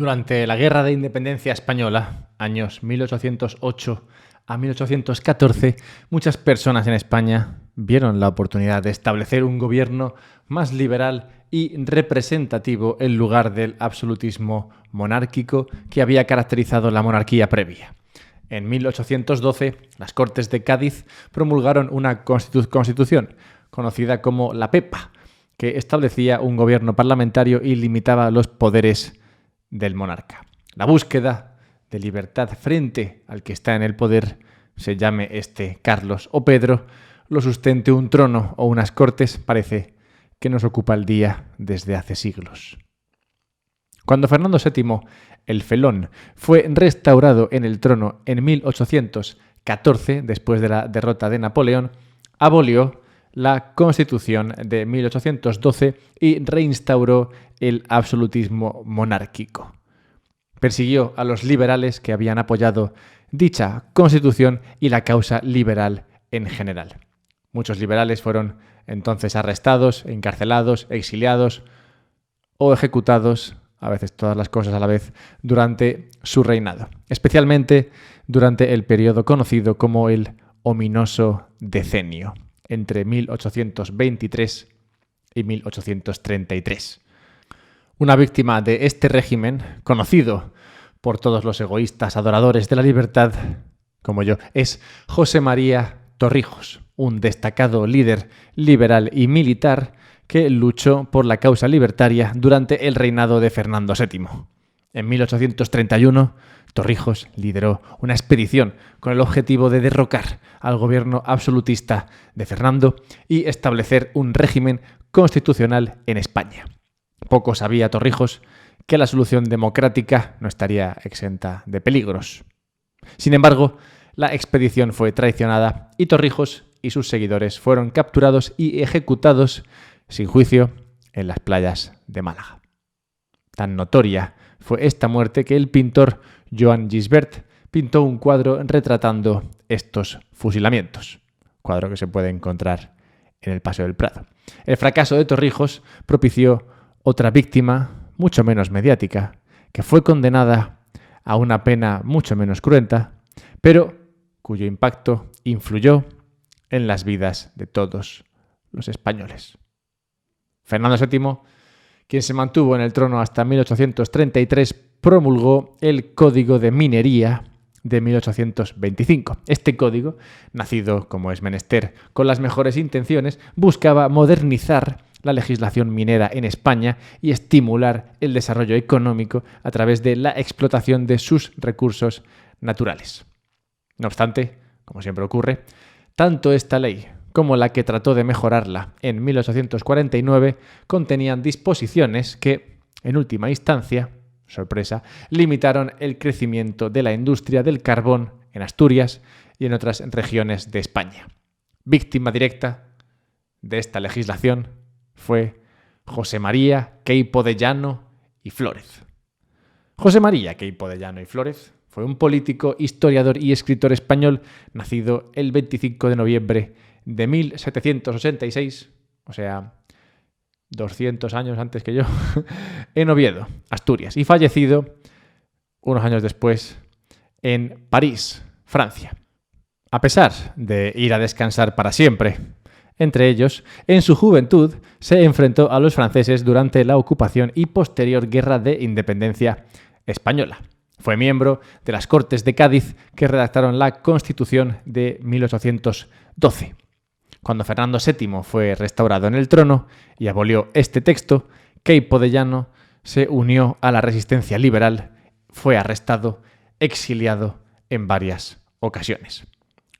Durante la Guerra de Independencia Española, años 1808 a 1814, muchas personas en España vieron la oportunidad de establecer un gobierno más liberal y representativo en lugar del absolutismo monárquico que había caracterizado la monarquía previa. En 1812, las Cortes de Cádiz promulgaron una constitución, conocida como la Pepa, que establecía un gobierno parlamentario y limitaba los poderes del monarca. La búsqueda de libertad frente al que está en el poder, se llame este Carlos o Pedro, lo sustente un trono o unas cortes, parece que nos ocupa el día desde hace siglos. Cuando Fernando VII, el Felón, fue restaurado en el trono en 1814, después de la derrota de Napoleón, abolió la Constitución de 1812 y reinstauró el absolutismo monárquico. Persiguió a los liberales que habían apoyado dicha Constitución y la causa liberal en general. Muchos liberales fueron entonces arrestados, encarcelados, exiliados o ejecutados, a veces todas las cosas a la vez, durante su reinado, especialmente durante el periodo conocido como el ominoso decenio, entre 1823 y 1833. Una víctima de este régimen, conocido por todos los egoístas adoradores de la libertad, como yo, es José María Torrijos, un destacado líder liberal y militar que luchó por la causa libertaria durante el reinado de Fernando VII. En 1831, Torrijos lideró una expedición con el objetivo de derrocar al gobierno absolutista de Fernando y establecer un régimen constitucional en España. Poco sabía Torrijos que la solución democrática no estaría exenta de peligros. Sin embargo, la expedición fue traicionada y Torrijos y sus seguidores fueron capturados y ejecutados sin juicio en las playas de Málaga. Tan notoria fue esta muerte que el pintor Joan Gisbert pintó un cuadro retratando estos fusilamientos, cuadro que se puede encontrar en el Paseo del Prado. El fracaso de Torrijos propició otra víctima, mucho menos mediática, que fue condenada a una pena mucho menos cruenta, pero cuyo impacto influyó en las vidas de todos los españoles. Fernando VII, quien se mantuvo en el trono hasta 1833, promulgó el Código de Minería de 1825. Este código, nacido, como es menester, con las mejores intenciones, buscaba modernizar la legislación minera en España y estimular el desarrollo económico a través de la explotación de sus recursos naturales. No obstante, como siempre ocurre, tanto esta ley como la que trató de mejorarla en 1849 contenían disposiciones que, en última instancia, sorpresa, limitaron el crecimiento de la industria del carbón en Asturias y en otras regiones de España. Víctima directa de esta legislación fue José María Queipo de Llano y Flórez. José María Queipo de Llano y Flórez fue un político, historiador y escritor español nacido el 25 de noviembre de 1786, o sea, 200 años antes que yo, en Oviedo, Asturias, y fallecido unos años después en París, Francia. A pesar de ir a descansar para siempre, entre ellos, en su juventud se enfrentó a los franceses durante la ocupación y posterior Guerra de Independencia Española. Fue miembro de las Cortes de Cádiz que redactaron la Constitución de 1812. Cuando Fernando VII fue restaurado en el trono y abolió este texto, Queipo de Llano se unió a la resistencia liberal, fue arrestado, exiliado en varias ocasiones.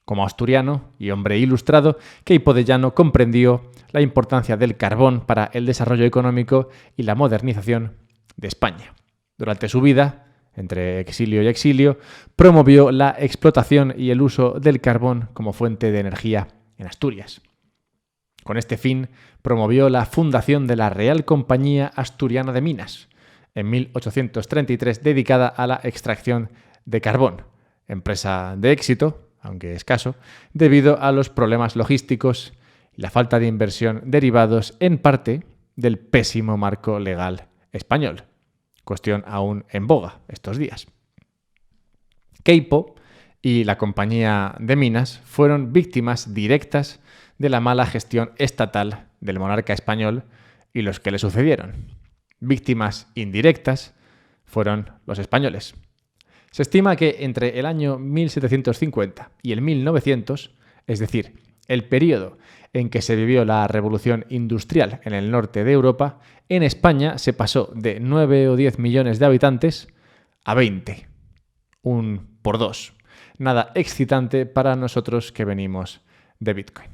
Como asturiano y hombre ilustrado, Queipo de Llano comprendió la importancia del carbón para el desarrollo económico y la modernización de España. Durante su vida, entre exilio y exilio, promovió la explotación y el uso del carbón como fuente de energía en Asturias. Con este fin, promovió la fundación de la Real Compañía Asturiana de Minas, en 1833 dedicada a la extracción de carbón, empresa de éxito, aunque escaso, debido a los problemas logísticos y la falta de inversión derivados en parte del pésimo marco legal español. cuestión aún en boga estos días. Keipo y la compañía de minas fueron víctimas directas de la mala gestión estatal del monarca español y los que le sucedieron. Víctimas indirectas fueron los españoles. Se estima que entre el año 1750 y el 1900, es decir, el periodo en que se vivió la revolución industrial en el norte de Europa, en España se pasó de 9 o 10 millones de habitantes a 20. Un por dos. Nada excitante para nosotros que venimos de Bitcoin.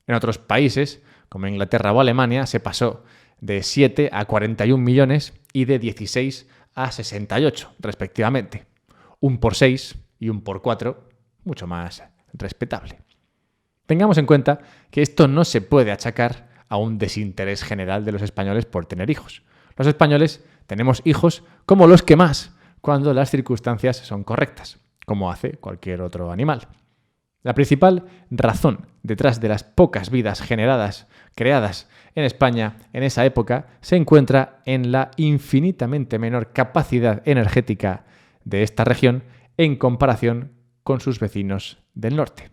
En otros países, como Inglaterra o Alemania, se pasó de 7 a 41 millones y de 16 a 68, respectivamente. Un por 6 y un por 4, mucho más respetable. Tengamos en cuenta que esto no se puede achacar a un desinterés general de los españoles por tener hijos. Los españoles tenemos hijos como los que más, cuando las circunstancias son correctas, como hace cualquier otro animal. La principal razón detrás de las pocas vidas creadas en España en esa época se encuentra en la infinitamente menor capacidad energética de esta región en comparación con sus vecinos del norte.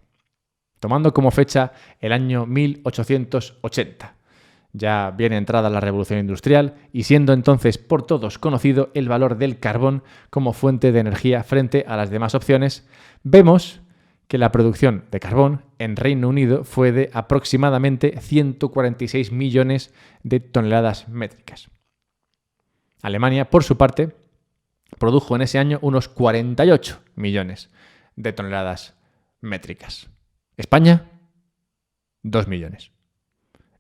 Tomando como fecha el año 1880, ya bien entrada la revolución industrial y siendo entonces por todos conocido el valor del carbón como fuente de energía frente a las demás opciones, vemos que la producción de carbón en Reino Unido fue de aproximadamente 146 millones de toneladas métricas. Alemania, por su parte, produjo en ese año unos 48 millones de toneladas métricas. España, 2 millones.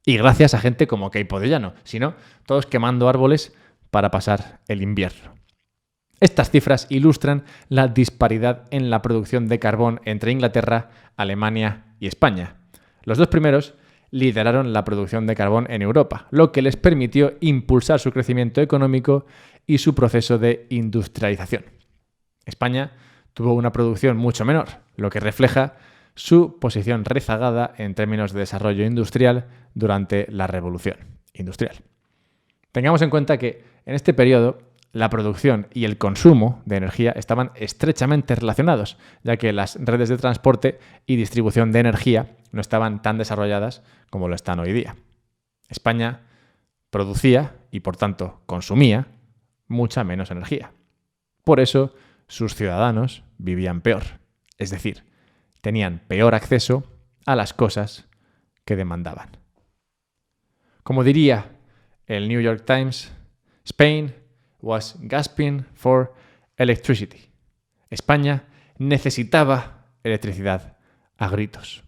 Y gracias a gente como Keipo de Llano, si no, todos quemando árboles para pasar el invierno. Estas cifras ilustran la disparidad en la producción de carbón entre Inglaterra, Alemania y España. Los dos primeros lideraron la producción de carbón en Europa, lo que les permitió impulsar su crecimiento económico y su proceso de industrialización. España tuvo una producción mucho menor, lo que refleja su posición rezagada en términos de desarrollo industrial durante la revolución industrial. Tengamos en cuenta que en este periodo la producción y el consumo de energía estaban estrechamente relacionados, ya que las redes de transporte y distribución de energía no estaban tan desarrolladas como lo están hoy día. España producía y, por tanto, consumía mucha menos energía. Por eso, sus ciudadanos vivían peor, es decir, tenían peor acceso a las cosas que demandaban. Como diría el New York Times, Spain was gasping for electricity. España necesitaba electricidad a gritos.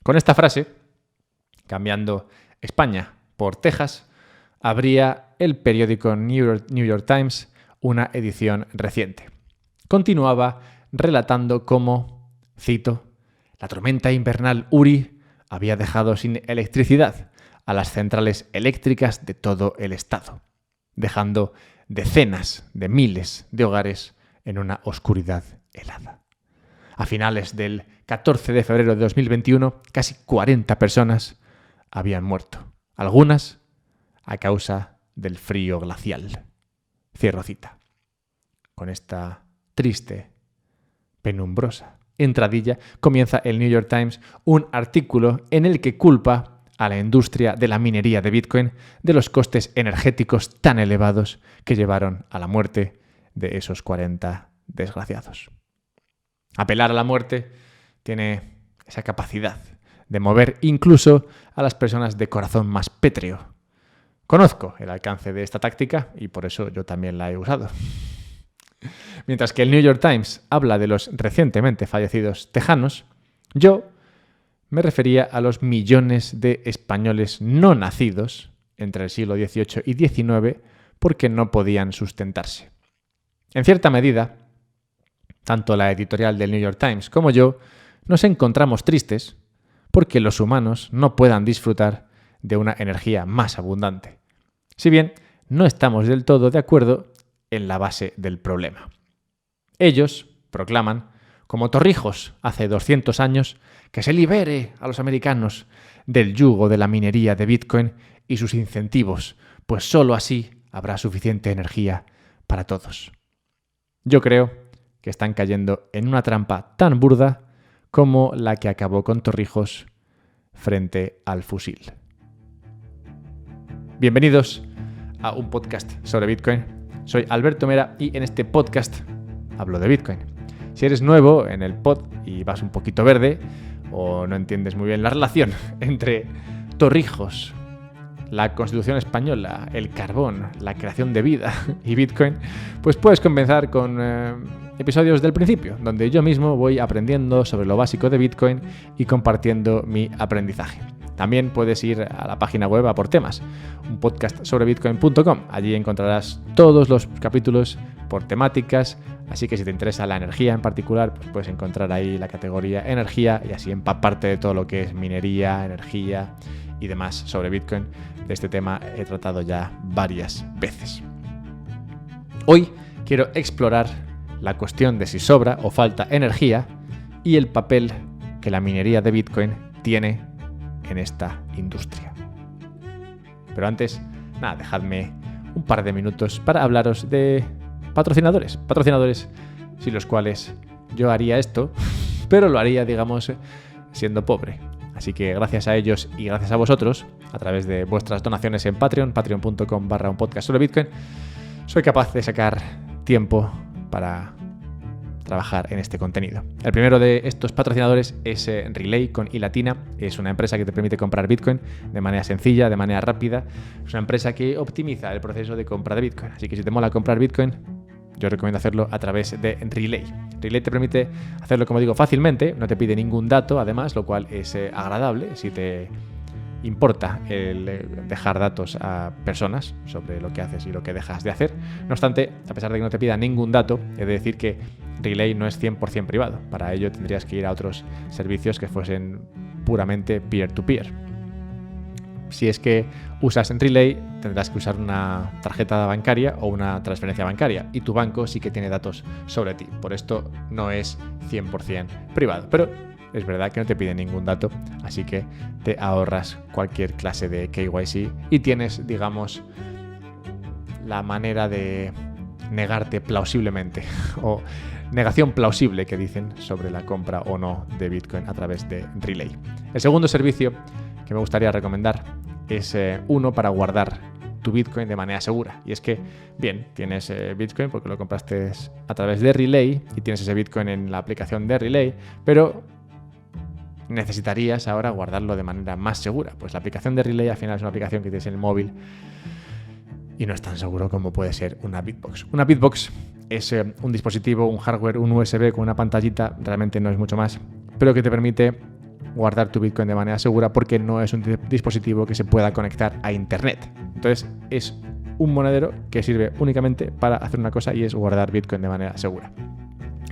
Con esta frase, cambiando España por Texas, abría el periódico New York Times una edición reciente. Continuaba relatando cómo, cito, la tormenta invernal Uri había dejado sin electricidad a las centrales eléctricas de todo el estado, dejando decenas de miles de hogares en una oscuridad helada. A finales del 14 de febrero de 2021, casi 40 personas habían muerto, algunas a causa del frío glacial. Cierro cita. Con esta triste, penumbrosa entradilla comienza el New York Times un artículo en el que culpa a la industria de la minería de Bitcoin de los costes energéticos tan elevados que llevaron a la muerte de esos 40 desgraciados. Apelar a la muerte tiene esa capacidad de mover incluso a las personas de corazón más pétreo. Conozco el alcance de esta táctica y por eso yo también la he usado. Mientras que el New York Times habla de los recientemente fallecidos tejanos, yo me refería a los millones de españoles no nacidos entre el siglo XVIII y XIX porque no podían sustentarse. En cierta medida, tanto la editorial del New York Times como yo nos encontramos tristes porque los humanos no puedan disfrutar de una energía más abundante. Si bien no estamos del todo de acuerdo en la base del problema. Ellos proclaman, como Torrijos hace 200 años, que se libere a los americanos del yugo de la minería de Bitcoin y sus incentivos, pues sólo así habrá suficiente energía para todos. Yo creo que están cayendo en una trampa tan burda como la que acabó con Torrijos frente al fusil. Bienvenidos a un podcast sobre Bitcoin. Soy Alberto Mera y en este podcast hablo de Bitcoin. Si eres nuevo en el pod y vas un poquito verde o no entiendes muy bien la relación entre Torrijos, la Constitución española, el carbón, la creación de vida y Bitcoin, pues puedes comenzar con episodios del principio, donde yo mismo voy aprendiendo sobre lo básico de Bitcoin y compartiendo mi aprendizaje. También puedes ir a la página web a por temas, un podcast sobre bitcoin.com. Allí encontrarás todos los capítulos por temáticas, así que si te interesa la energía en particular, pues puedes encontrar ahí la categoría energía y así empaparte de todo lo que es minería, energía y demás sobre Bitcoin. De este tema he tratado ya varias veces. Hoy quiero explorar la cuestión de si sobra o falta energía y el papel que la minería de Bitcoin tiene en esta industria. Pero antes, dejadme un par de minutos para hablaros de patrocinadores sin los cuales yo haría esto, pero lo haría, digamos, siendo pobre. Así que gracias a ellos y gracias a vosotros, a través de vuestras donaciones en Patreon, patreon.com/unpodcast sobre Bitcoin, soy capaz de sacar tiempo para trabajar en este contenido. El primero de estos patrocinadores es Relay con I latina. Es una empresa que te permite comprar Bitcoin de manera sencilla, de manera rápida. Es una empresa que optimiza el proceso de compra de Bitcoin. Así que si te mola comprar Bitcoin, yo recomiendo hacerlo a través de Relay. Relay te permite hacerlo, como digo, fácilmente. No te pide ningún dato, además, lo cual es agradable si te importa el dejar datos a personas sobre lo que haces y lo que dejas de hacer. No obstante, a pesar de que no te pida ningún dato, he de decir que Relay no es 100% privado. Para ello tendrías que ir a otros servicios que fuesen puramente peer-to-peer. Si es que usas Relay, tendrás que usar una tarjeta bancaria o una transferencia bancaria y tu banco sí que tiene datos sobre ti. Por esto no es 100% privado, pero es verdad que no te pide ningún dato, así que te ahorras cualquier clase de KYC y tienes, digamos, la manera de negarte plausiblemente o negación plausible que dicen sobre la compra o no de Bitcoin a través de Relay. El segundo servicio que me gustaría recomendar es uno para guardar tu Bitcoin de manera segura. Y es que, bien, tienes Bitcoin porque lo compraste a través de Relay y tienes ese Bitcoin en la aplicación de Relay, pero necesitarías ahora guardarlo de manera más segura. Pues la aplicación de Relay al final es una aplicación que tienes en el móvil y no es tan seguro como puede ser una Bitbox. Una Bitbox es un dispositivo, un hardware, un USB con una pantallita, realmente no es mucho más, pero que te permite guardar tu Bitcoin de manera segura porque no es un dispositivo que se pueda conectar a Internet. Entonces es un monedero que sirve únicamente para hacer una cosa y es guardar Bitcoin de manera segura.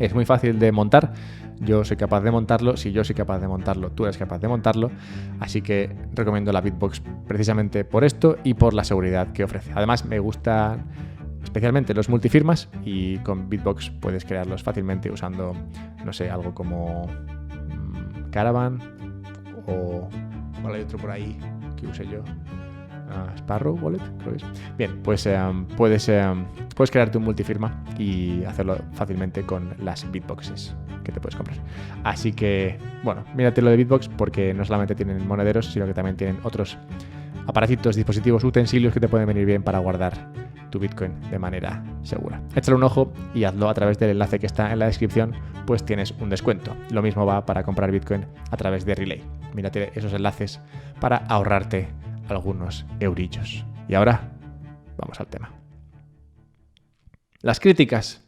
Es muy fácil de montar, yo soy capaz de montarlo, si yo soy capaz de montarlo, tú eres capaz de montarlo, así que recomiendo la Bitbox precisamente por esto y por la seguridad que ofrece. Además me gustan especialmente los multifirmas y con Bitbox puedes crearlos fácilmente usando, no sé, algo como Caravan o hay otro por ahí que use yo. Sparrow Wallet, creo que es. Bien, pues puedes crearte un multifirma y hacerlo fácilmente con las Bitboxes que te puedes comprar. Así que, bueno, mírate lo de Bitbox porque no solamente tienen monederos, sino que también tienen otros aparatitos, dispositivos, utensilios que te pueden venir bien para guardar tu Bitcoin de manera segura. Échale un ojo y hazlo a través del enlace que está en la descripción, pues tienes un descuento. Lo mismo va para comprar Bitcoin a través de Relay. Mírate esos enlaces para ahorrarte algunos eurillos. Y ahora, vamos al tema. Las críticas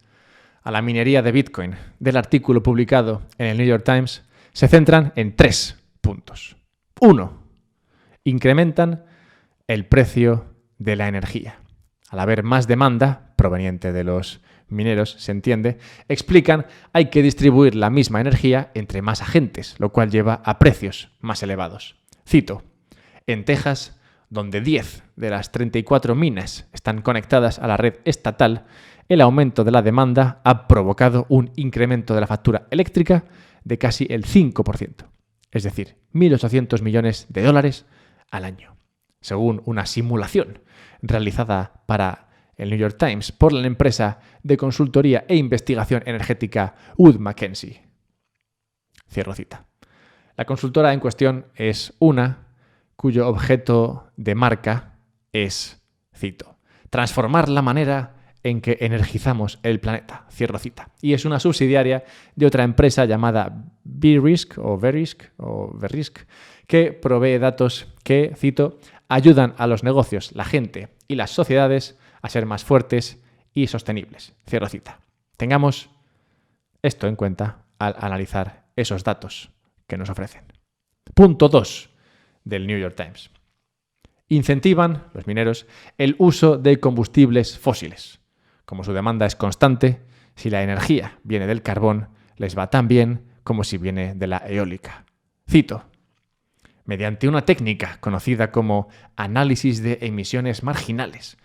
a la minería de Bitcoin del artículo publicado en el New York Times se centran en 3 puntos. 1. Incrementan el precio de la energía. Al haber más demanda proveniente de los mineros, se entiende, explican hay que distribuir la misma energía entre más agentes, lo cual lleva a precios más elevados. Cito: en Texas, donde 10 de las 34 minas están conectadas a la red estatal, el aumento de la demanda ha provocado un incremento de la factura eléctrica de casi el 5%, es decir, 1.800 millones de dólares al año, según una simulación realizada para el New York Times, por la empresa de consultoría e investigación energética Wood Mackenzie. Cierro cita. La consultora en cuestión es una cuyo objeto de marca es, cito, transformar la manera en que energizamos el planeta. Cierro cita. Y es una subsidiaria de otra empresa llamada Verisk que provee datos que, cito, ayudan a los negocios, la gente y las sociedades a ser más fuertes y sostenibles. Cierro cita. Tengamos esto en cuenta al analizar esos datos que nos ofrecen. Punto 2 del New York Times. Incentivan, los mineros, el uso de combustibles fósiles. Como su demanda es constante, si la energía viene del carbón, les va tan bien como si viene de la eólica. Cito. Mediante una técnica conocida como análisis de emisiones marginales,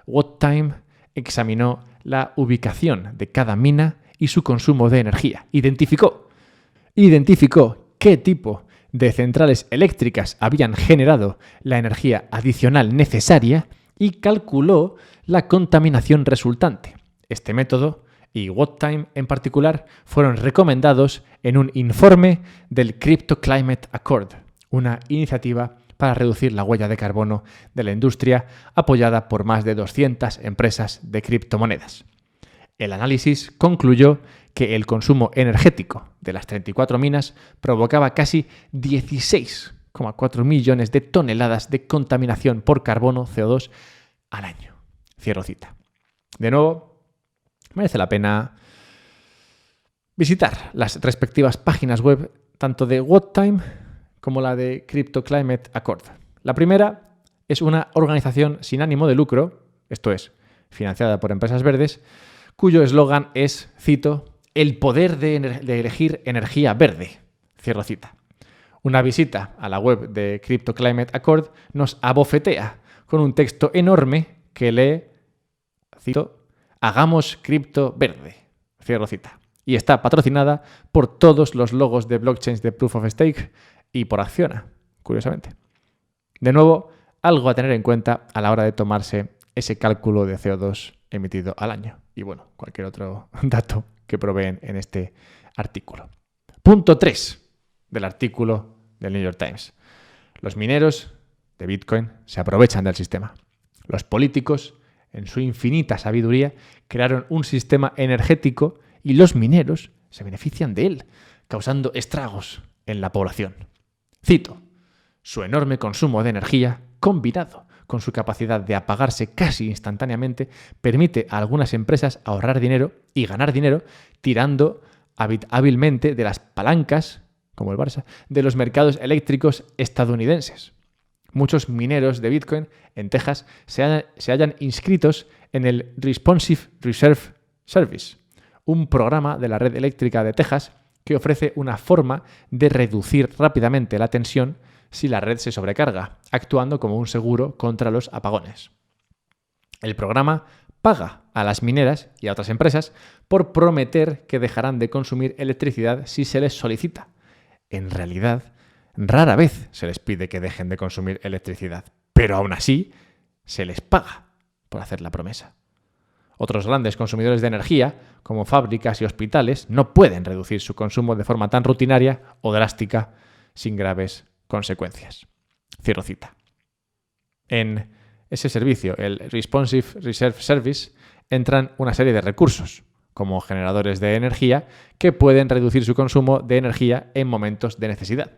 WattTime examinó la ubicación de cada mina y su consumo de energía. Identificó qué tipo de centrales eléctricas habían generado la energía adicional necesaria y calculó la contaminación resultante. Este método y WattTime en particular fueron recomendados en un informe del Crypto Climate Accord, una iniciativa para reducir la huella de carbono de la industria apoyada por más de 200 empresas de criptomonedas. El análisis concluyó que el consumo energético de las 34 minas provocaba casi 16,4 millones de toneladas de contaminación por carbono CO2 al año. Cierro cita. De nuevo, merece la pena visitar las respectivas páginas web tanto de WattTime como la de Crypto Climate Accord. La primera es una organización sin ánimo de lucro, esto es, financiada por empresas verdes, cuyo eslogan es, cito, el poder de elegir energía verde. Cierro cita. Una visita a la web de Crypto Climate Accord nos abofetea con un texto enorme que lee, cito, hagamos cripto verde. Cierro cita. Y está patrocinada por todos los logos de blockchains de Proof of Stake y por Acciona, curiosamente. De nuevo, algo a tener en cuenta a la hora de tomarse ese cálculo de CO2 emitido al año. Y bueno, cualquier otro dato que proveen en este artículo. Punto 3 del artículo del New York Times. Los mineros de Bitcoin se aprovechan del sistema. Los políticos, en su infinita sabiduría, crearon un sistema energético y los mineros se benefician de él, causando estragos en la población. Cito, su enorme consumo de energía, combinado con su capacidad de apagarse casi instantáneamente, permite a algunas empresas ahorrar dinero y ganar dinero tirando hábilmente de las palancas, como el Barça, de los mercados eléctricos estadounidenses. Muchos mineros de Bitcoin en Texas se hallan inscritos en el Responsive Reserve Service, un programa de la red eléctrica de Texas que ofrece una forma de reducir rápidamente la tensión si la red se sobrecarga, actuando como un seguro contra los apagones. El programa paga a las mineras y a otras empresas por prometer que dejarán de consumir electricidad si se les solicita. En realidad, rara vez se les pide que dejen de consumir electricidad, pero aún así se les paga por hacer la promesa. Otros grandes consumidores de energía, como fábricas y hospitales, no pueden reducir su consumo de forma tan rutinaria o drástica sin graves consecuencias. Cierro cita. En ese servicio, el Responsive Reserve Service, entran una serie de recursos, como generadores de energía, que pueden reducir su consumo de energía en momentos de necesidad.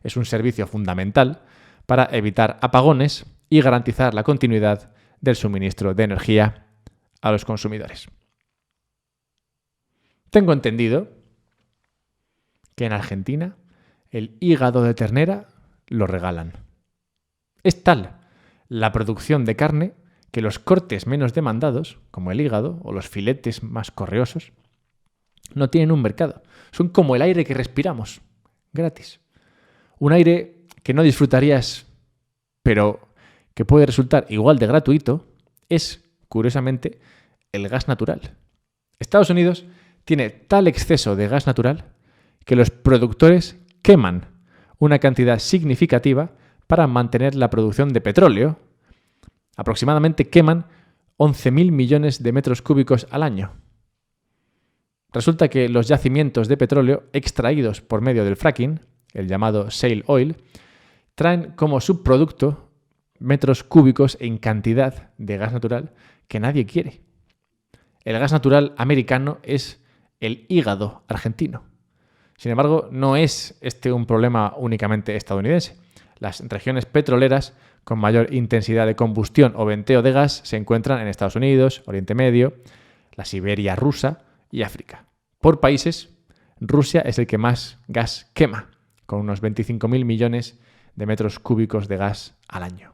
Es un servicio fundamental para evitar apagones y garantizar la continuidad del suministro de energía a los consumidores. Tengo entendido que en Argentina el hígado de ternera lo regalan. Es tal la producción de carne que los cortes menos demandados, como el hígado o los filetes más correosos, no tienen un mercado. Son como el aire que respiramos, gratis. Un aire que no disfrutarías, pero que puede resultar igual de gratuito, es, curiosamente, el gas natural. Estados Unidos tiene tal exceso de gas natural que los productores queman una cantidad significativa para mantener la producción de petróleo. Aproximadamente queman 11.000 millones de metros cúbicos al año. Resulta que los yacimientos de petróleo extraídos por medio del fracking, el llamado shale oil, traen como subproducto metros cúbicos en cantidad de gas natural que nadie quiere. El gas natural americano es el hígado argentino. Sin embargo, no es este un problema únicamente estadounidense. Las regiones petroleras con mayor intensidad de combustión o venteo de gas se encuentran en Estados Unidos, Oriente Medio, la Siberia rusa y África. Por países, Rusia es el que más gas quema, con unos 25.000 millones de metros cúbicos de gas al año.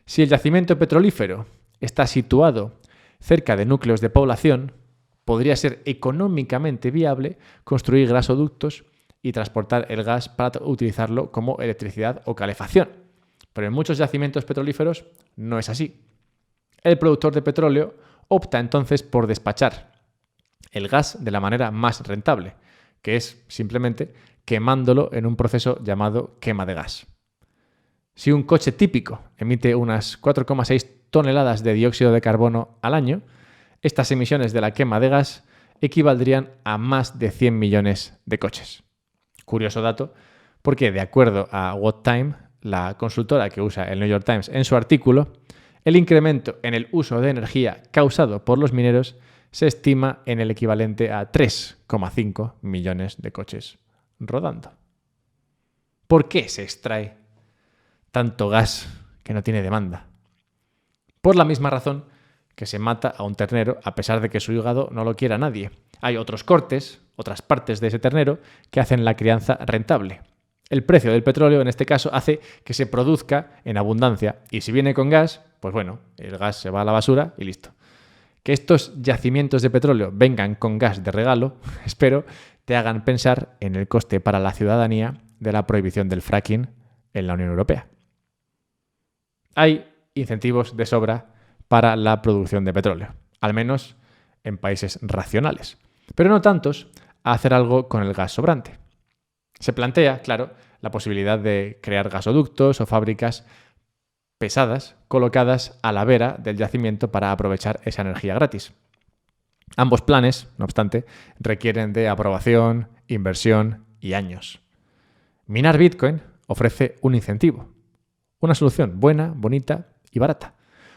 Si el yacimiento petrolífero está situado cerca de núcleos de población, podría ser económicamente viable construir gasoductos y transportar el gas para utilizarlo como electricidad o calefacción. Pero en muchos yacimientos petrolíferos no es así. El productor de petróleo opta entonces por despachar el gas de la manera más rentable, que es simplemente quemándolo en un proceso llamado quema de gas. Si un coche típico emite unas 4,6 toneladas de dióxido de carbono al año, estas emisiones de la quema de gas equivaldrían a más de 100 millones de coches. Curioso dato, porque de acuerdo a What Time, la consultora que usa el New York Times en su artículo, el incremento en el uso de energía causado por los mineros se estima en el equivalente a 3,5 millones de coches rodando. ¿Por qué se extrae tanto gas que no tiene demanda? Por la misma razón que se mata a un ternero a pesar de que su hígado no lo quiera nadie. Hay otros cortes, otras partes de ese ternero que hacen la crianza rentable. El precio del petróleo, en este caso, hace que se produzca en abundancia. Y si viene con gas, pues bueno, el gas se va a la basura y listo. Que estos yacimientos de petróleo vengan con gas de regalo, espero, te hagan pensar en el coste para la ciudadanía de la prohibición del fracking en la Unión Europea. Hay incentivos de sobra para la producción de petróleo, al menos en países racionales, pero no tantos a hacer algo con el gas sobrante. Se plantea, claro, la posibilidad de crear gasoductos o fábricas pesadas colocadas a la vera del yacimiento para aprovechar esa energía gratis. Ambos planes, no obstante, requieren de aprobación, inversión y años. Minar Bitcoin ofrece un incentivo, una solución buena, bonita y barata.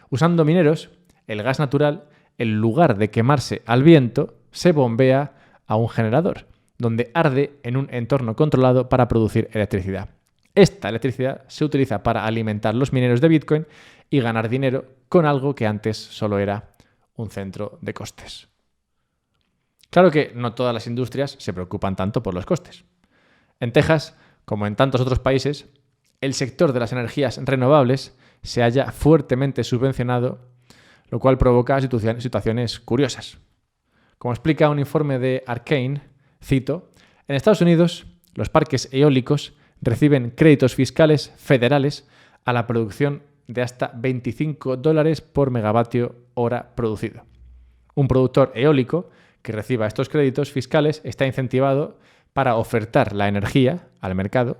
Usando mineros, el gas natural, en lugar de quemarse al viento, se bombea a un generador, donde arde en un entorno controlado para producir electricidad. Esta electricidad se utiliza para alimentar los mineros de Bitcoin y ganar dinero con algo que antes solo era un centro de costes. Claro que no todas las industrias se preocupan tanto por los costes. En Texas, como en tantos otros países, el sector de las energías renovables se halla fuertemente subvencionado, lo cual provoca situaciones curiosas. Como explica un informe de Arcane, cito, en Estados Unidos, los parques eólicos reciben créditos fiscales federales a la producción de hasta $25 por megavatio hora producido. Un productor eólico que reciba estos créditos fiscales está incentivado para ofertar la energía al mercado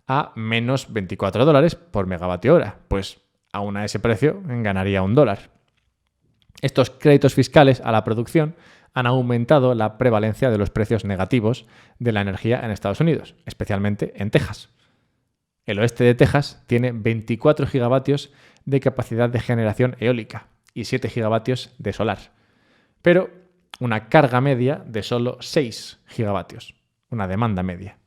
a menos $24 por megavatio hora, pues aún a ese precio ganaría $1. Estos créditos fiscales a la producción han aumentado la prevalencia de los precios negativos de la energía en Estados Unidos, especialmente en Texas. El oeste de Texas tiene 24 gigavatios de capacidad de generación eólica y 7 gigavatios de solar, pero una carga media de solo 6 gigavatios, una demanda media.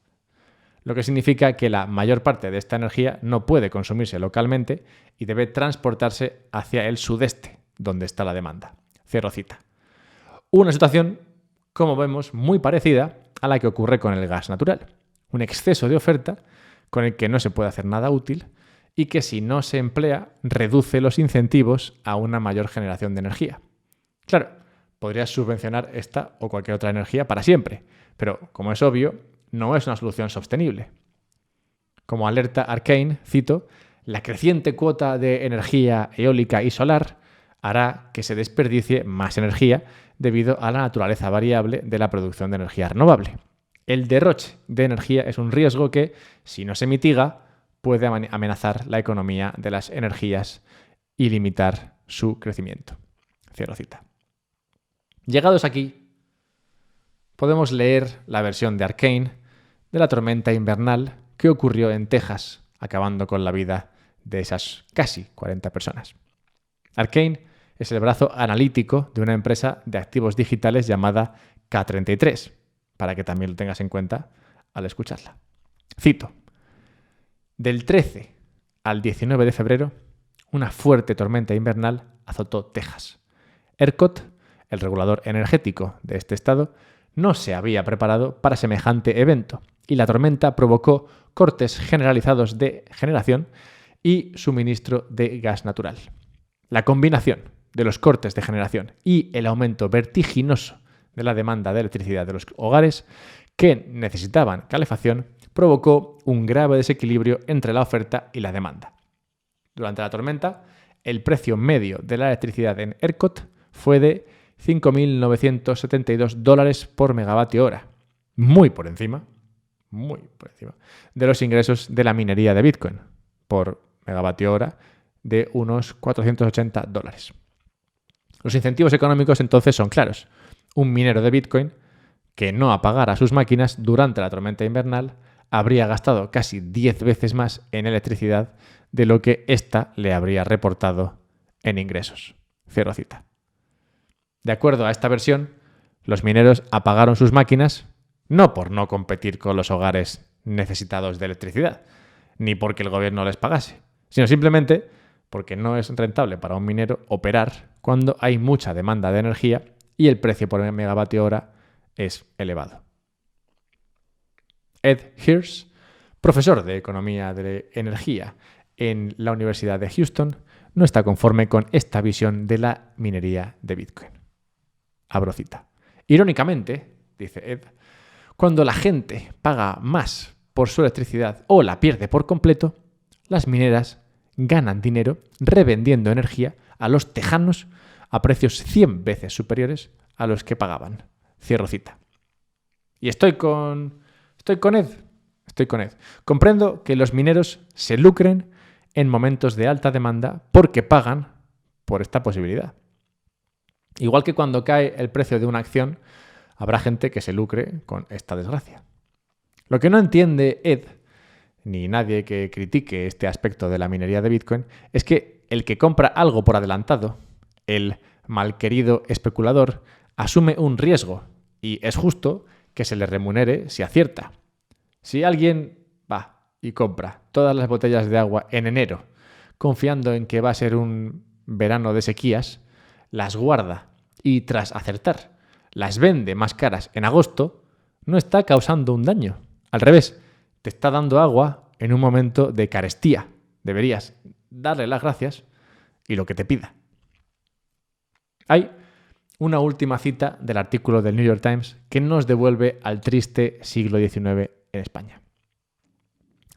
Lo que significa que la mayor parte de esta energía no puede consumirse localmente y debe transportarse hacia el sudeste, donde está la demanda. Cierro cita. Una situación, como vemos, muy parecida a la que ocurre con el gas natural. Un exceso de oferta con el que no se puede hacer nada útil y que si no se emplea reduce los incentivos a una mayor generación de energía. Claro, podrías subvencionar esta o cualquier otra energía para siempre, pero como es obvio, no es una solución sostenible. Como alerta Arcane, cito, la creciente cuota de energía eólica y solar hará que se desperdicie más energía debido a la naturaleza variable de la producción de energía renovable. El derroche de energía es un riesgo que, si no se mitiga, puede amenazar la economía de las energías y limitar su crecimiento. Cierro cita. Llegados aquí, podemos leer la versión de Arcane de la tormenta invernal que ocurrió en Texas, acabando con la vida de esas casi 40 personas. Arcane es el brazo analítico de una empresa de activos digitales llamada K33, para que también lo tengas en cuenta al escucharla. Cito: del 13 al 19 de febrero, una fuerte tormenta invernal azotó Texas. ERCOT, el regulador energético de este estado, no se había preparado para semejante evento y la tormenta provocó cortes generalizados de generación y suministro de gas natural. La combinación de los cortes de generación y el aumento vertiginoso de la demanda de electricidad de los hogares que necesitaban calefacción provocó un grave desequilibrio entre la oferta y la demanda. Durante la tormenta, el precio medio de la electricidad en ERCOT fue de $5.972 por megavatio hora, muy por encima de los ingresos de la minería de Bitcoin, por megavatio hora de unos $480. Los incentivos económicos entonces son claros. Un minero de Bitcoin que no apagara sus máquinas durante la tormenta invernal habría gastado casi 10 veces más en electricidad de lo que ésta le habría reportado en ingresos. Cierro cita. De acuerdo a esta versión, los mineros apagaron sus máquinas no por no competir con los hogares necesitados de electricidad, ni porque el gobierno les pagase, sino simplemente porque no es rentable para un minero operar cuando hay mucha demanda de energía y el precio por megavatio hora es elevado. Ed Hirsch, profesor de Economía de Energía en la Universidad de Houston, no está conforme con esta visión de la minería de Bitcoin. Abro cita. Irónicamente, dice Ed, cuando la gente paga más por su electricidad o la pierde por completo, las mineras ganan dinero revendiendo energía a los tejanos a precios 100 veces superiores a los que pagaban. Cierro cita. Y estoy con Ed. Comprendo que los mineros se lucren en momentos de alta demanda porque pagan por esta posibilidad. Igual que cuando cae el precio de una acción, habrá gente que se lucre con esta desgracia. Lo que no entiende Ed, ni nadie que critique este aspecto de la minería de Bitcoin, es que el que compra algo por adelantado, el malquerido especulador, asume un riesgo y es justo que se le remunere si acierta. Si alguien va y compra todas las botellas de agua en enero, confiando en que va a ser un verano de sequías, las guarda y tras acertar las vende más caras en agosto, no está causando un daño. Al revés, te está dando agua en un momento de carestía. Deberías darle las gracias y lo que te pida. Hay una última cita del artículo del New York Times que nos devuelve al triste siglo XIX en España.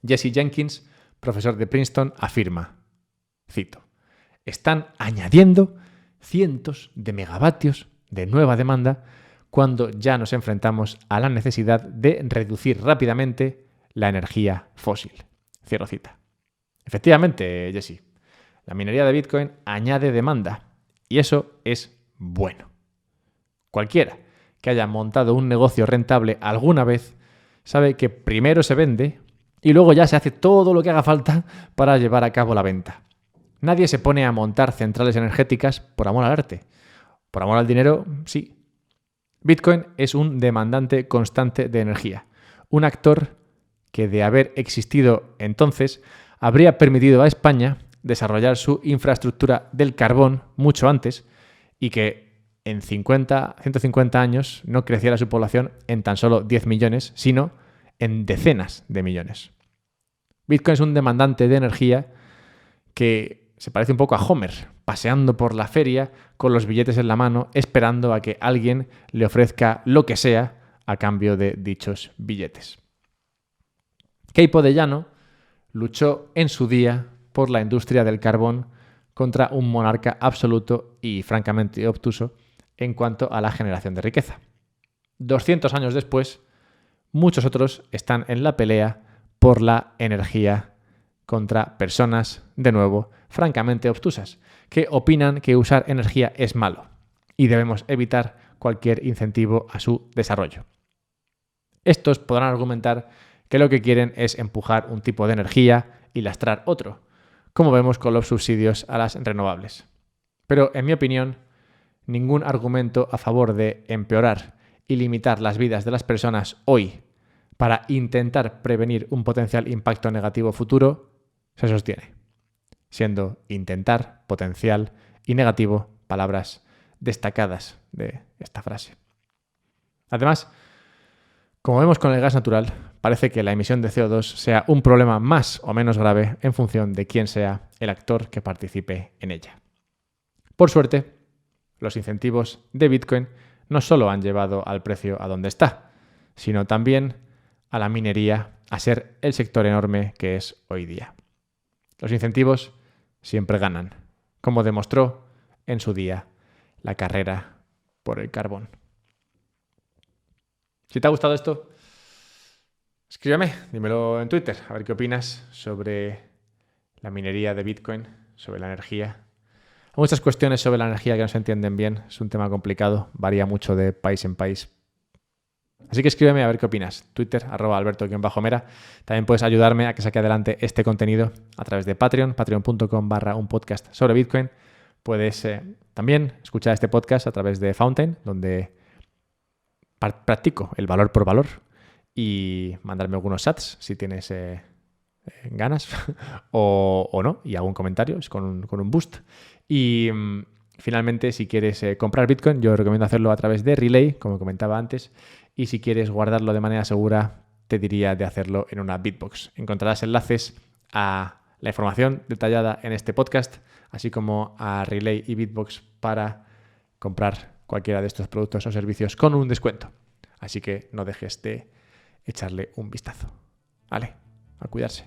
Jesse Jenkins, profesor de Princeton, afirma, cito, están añadiendo cientos de megavatios de nueva demanda cuando ya nos enfrentamos a la necesidad de reducir rápidamente la energía fósil. Cierro cita. Efectivamente, Jesse, la minería de Bitcoin añade demanda y eso es bueno. Cualquiera que haya montado un negocio rentable alguna vez sabe que primero se vende y luego ya se hace todo lo que haga falta para llevar a cabo la venta. Nadie se pone a montar centrales energéticas por amor al arte. Por amor al dinero, sí. Bitcoin es un demandante constante de energía, un actor que de haber existido entonces habría permitido a España desarrollar su infraestructura del carbón mucho antes y que en 150 años no creciera su población en tan solo 10 millones, sino en decenas de millones. Bitcoin es un demandante de energía que se parece un poco a Homer, paseando por la feria con los billetes en la mano, esperando a que alguien le ofrezca lo que sea a cambio de dichos billetes. Queipo de Llano luchó en su día por la industria del carbón contra un monarca absoluto y francamente obtuso en cuanto a la generación de riqueza. 200 años después, muchos otros están en la pelea por la energía contra personas, de nuevo, francamente obtusas, que opinan que usar energía es malo y debemos evitar cualquier incentivo a su desarrollo. Estos podrán argumentar que lo que quieren es empujar un tipo de energía y lastrar otro, como vemos con los subsidios a las renovables. Pero, en mi opinión, ningún argumento a favor de empeorar y limitar las vidas de las personas hoy para intentar prevenir un potencial impacto negativo futuro se sostiene, siendo intentar, potencial y negativo palabras destacadas de esta frase. Además, como vemos con el gas natural, parece que la emisión de CO2 sea un problema más o menos grave en función de quién sea el actor que participe en ella. Por suerte, los incentivos de Bitcoin no solo han llevado al precio a donde está, sino también a la minería a ser el sector enorme que es hoy día. Los incentivos siempre ganan, como demostró en su día la carrera por el carbón. Si te ha gustado esto, escríbeme, dímelo en Twitter, a ver qué opinas sobre la minería de Bitcoin, sobre la energía. Hay muchas cuestiones sobre la energía que no se entienden bien, es un tema complicado, varía mucho de país en país. Así que escríbeme a ver qué opinas. Twitter, @alberto_mera. También puedes ayudarme a que saque adelante este contenido a través de Patreon, patreon.com/unpodcast sobre Bitcoin. Puedes también escuchar este podcast a través de Fountain, donde practico el valor por valor, y mandarme algunos sats si tienes ganas o no, y hago un comentario con un boost. Y finalmente, si quieres comprar Bitcoin, yo recomiendo hacerlo a través de Relay, como comentaba antes, y si quieres guardarlo de manera segura, te diría de hacerlo en una Bitbox. Encontrarás enlaces a la información detallada en este podcast, así como a Relay y Bitbox para comprar cualquiera de estos productos o servicios con un descuento. Así que no dejes de echarle un vistazo. Vale, a cuidarse.